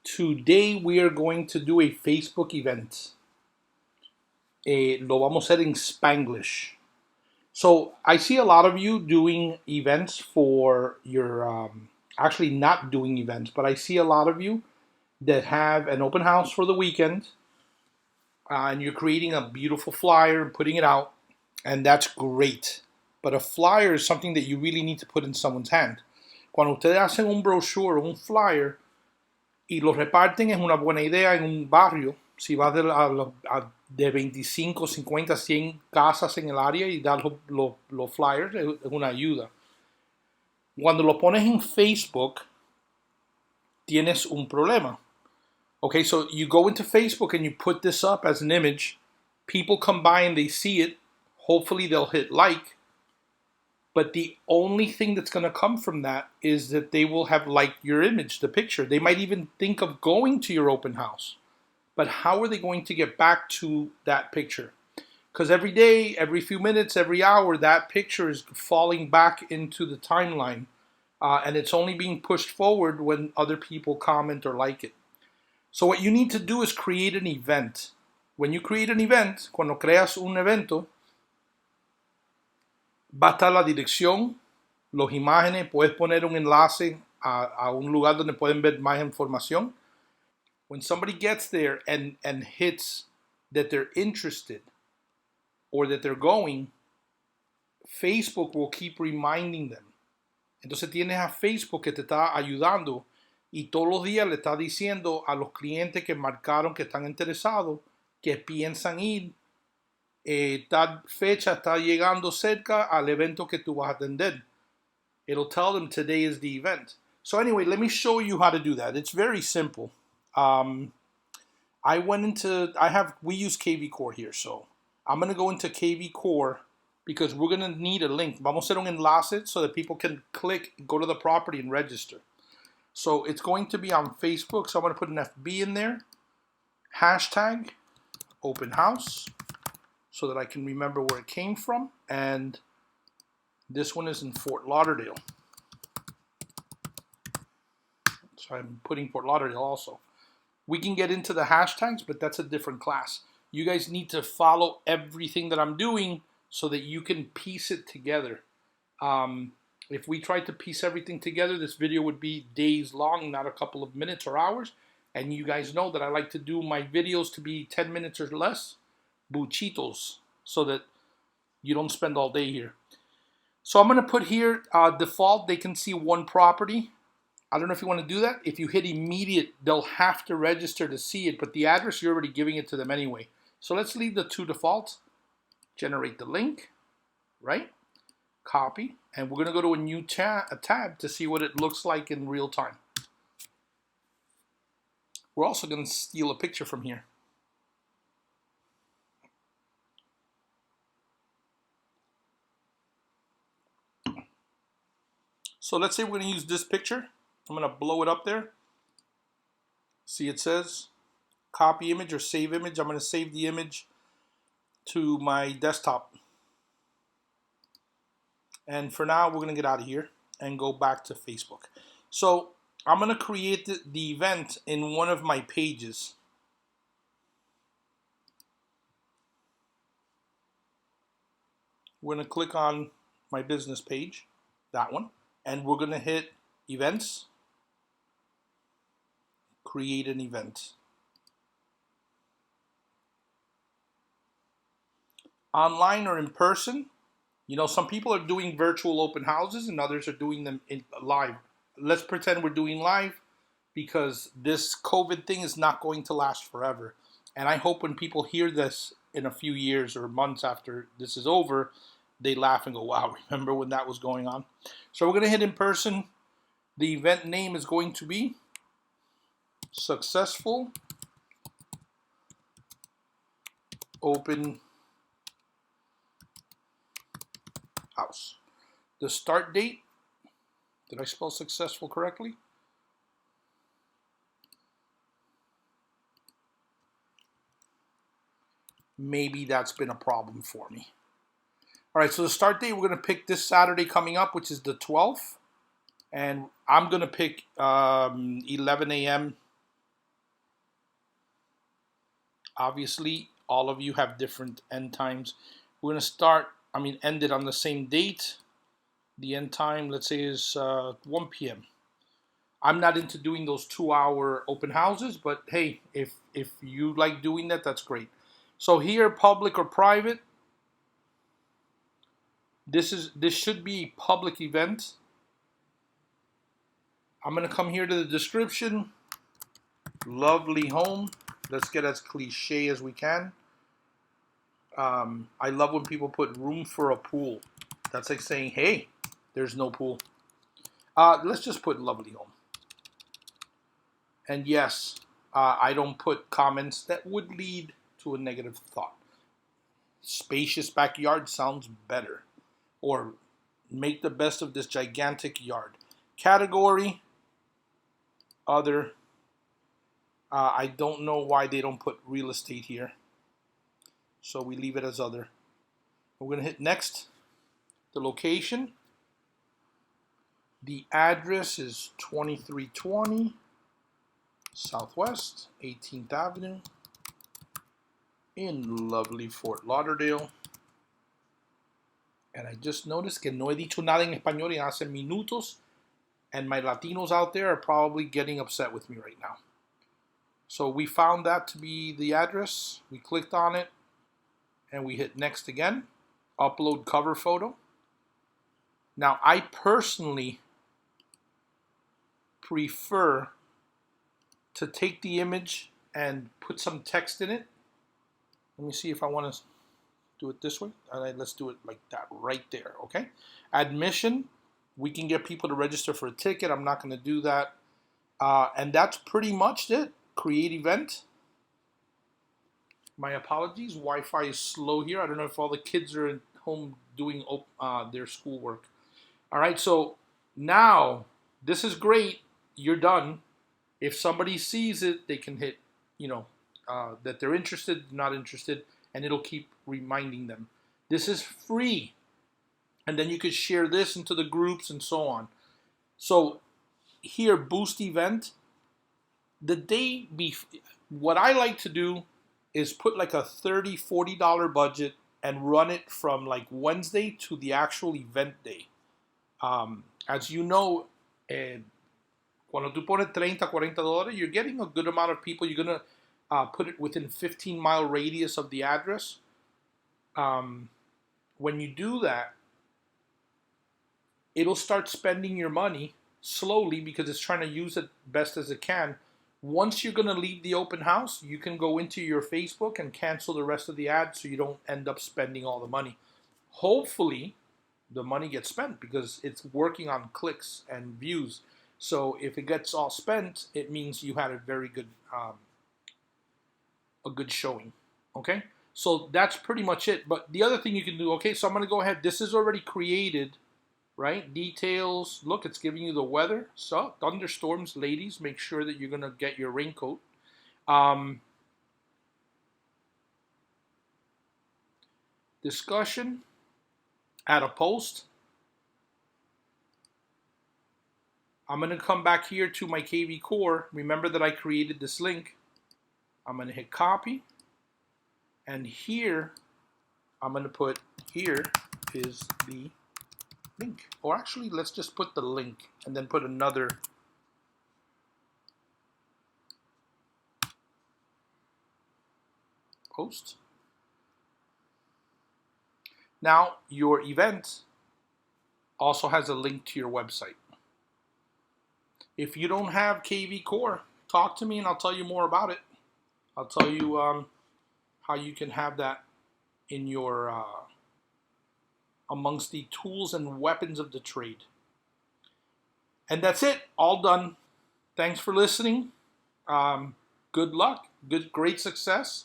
Today we are going to do a Facebook event. Lo vamos a hacer en Spanglish. So I see a lot of you doing events for your, actually not doing events, but I see a lot of you that have an open house for the weekend, and you're creating a beautiful flyer and putting it out, and that's great. But a flyer is something that you really need to put in someone's hand. Cuando ustedes hacen un brochure o un flyer y lo reparten, es una buena idea en un barrio. Si vas de 25, 50, 100 casas en el área y das los flyers, es una ayuda. Cuando lo pones en Facebook, tienes un problema. Okay, so you go into Facebook and you put this up as an image. People come by and they see it. Hopefully they'll hit like. But the only thing that's going to come from that is that they will have liked your image, the picture. They might even think of going to your open house. But how are they going to get back to that picture? Because every day, every few minutes, every hour, that picture is falling back into the timeline. And it's only being pushed forward when other people comment or like it. So what you need to do is create an event. When you create an event, cuando creas un evento, va a estar la dirección, las imágenes, puedes poner un enlace a un lugar donde pueden ver más información. When somebody gets there and hits that they're interested or that they're going, Facebook will keep reminding them. Entonces tienes a Facebook que te está ayudando y todos los días le está diciendo a los clientes que marcaron que están interesados, que piensan ir, tal fecha está llegando cerca al evento que tú vas a atender. It'll tell them today is the event. So anyway, let me show you how to do that. It's very simple. We use KV Core here, so I'm going to go into KV Core because we're going to need a link. Vamos a hacer un enlace so that people can click, go to the property and register. So it's going to be on Facebook, so I'm going to put an FB in there. Hashtag open house so that I can remember where it came from. And this one is in Fort Lauderdale. So I'm putting Fort Lauderdale also. We can get into the hashtags, but that's a different class. You guys need to follow everything that I'm doing so that you can piece it together. If we tried to piece everything together, this video would be days long, not a couple of minutes or hours. And you guys know that I like to do my videos to be 10 minutes or less, buchitos, so that you don't spend all day here. So I'm going to put here default, they can see one property. I don't know if you want to do that. If you hit immediate, they'll have to register to see it, but the address, you're already giving it to them anyway. So let's leave the two defaults. Generate the link, right? Copy, and we're going to go to a new tab to see what it looks like in real time. We're also going to steal a picture from here. So let's say we're going to use this picture. I'm going to blow it up there. See, it says copy image or save image. I'm going to save the image to my desktop. And for now, we're going to get out of here and go back to Facebook. So I'm going to create the event in one of my pages. We're going to click on my business page, that one, and we're going to hit events, create an event. Online or in person, you know, some people are doing virtual open houses and others are doing them in live. Let's pretend we're doing live because this COVID thing is not going to last forever. And I hope when people hear this in a few years or months after this is over, they laugh and go, wow, remember when that was going on? So we're going to hit in person. The event name is going to be Successful Open House. The start date, did I spell successful correctly? Maybe that's been a problem for me. All right, so the start date, we're going to pick this Saturday coming up, which is the 12th. And I'm going to pick 11 a.m. Obviously, all of you have different end times. We're going to end it on the same date. The end time, let's say, is 1 p.m. I'm not into doing those 2-hour open houses, but hey, if you like doing that, that's great. So here, public or private, this should be a public event. I'm gonna come here to the description. Lovely home. Let's get as cliche as we can. I love when people put room for a pool. That's like saying, hey, there's no pool. Let's just put lovely home. And yes, I don't put comments that would lead to a negative thought. Spacious backyard sounds better. Or make the best of this gigantic yard. Category, other. I don't know why they don't put real estate here. So we leave it as other. We're going to hit next. The location. The address is 2320 Southwest 18th Avenue in lovely Fort Lauderdale. And I just noticed que no he dicho nada en español en hace minutos. And my Latinos out there are probably getting upset with me right now. So we found that to be the address. We clicked on it. And we hit next again. Upload cover photo. Now I personally prefer to take the image and put some text in it. Let me see if I want to do it this way. All right, let's do it like that right there, okay? Admission, we can get people to register for a ticket. I'm not going to do that. And that's pretty much it. Create event. My apologies, Wi-Fi is slow here. I don't know if all the kids are at home doing their schoolwork. All right, so now this is great. You're done. If somebody sees it, they can hit, that they're interested, not interested, and it'll keep reminding them. This is free. And then you could share this into the groups and so on. So here, boost event. The day before, what I like to do is put like a $30, $40 budget and run it from like Wednesday to the actual event day. As you know, cuando tú pones $30, $40, you're getting a good amount of people. You're going to put it within 15-mile radius of the address. When you do that, it'll start spending your money slowly because it's trying to use it best as it can. Once you're going to leave the open house, you can go into your Facebook and cancel the rest of the ads so you don't end up spending all the money. Hopefully, the money gets spent because it's working on clicks and views. So if it gets all spent, it means you had a very good, a good showing. Okay, so that's pretty much it. But the other thing you can do, okay, so I'm going to go ahead. This is already created, right? Details. Look, it's giving you the weather. So thunderstorms, ladies, make sure that you're going to get your raincoat. Discussion. Add a post. I'm going to come back here to my KV Core. Remember that I created this link. I'm going to hit copy. And here, I'm going to put, here is the link. Or actually, let's just put the link and then put another post. Now, your event also has a link to your website. If you don't have KV Core, talk to me and I'll tell you more about it. I'll tell you how you can have that in your amongst the tools and weapons of the trade. And that's it. All done. Thanks for listening. Good luck. Great success.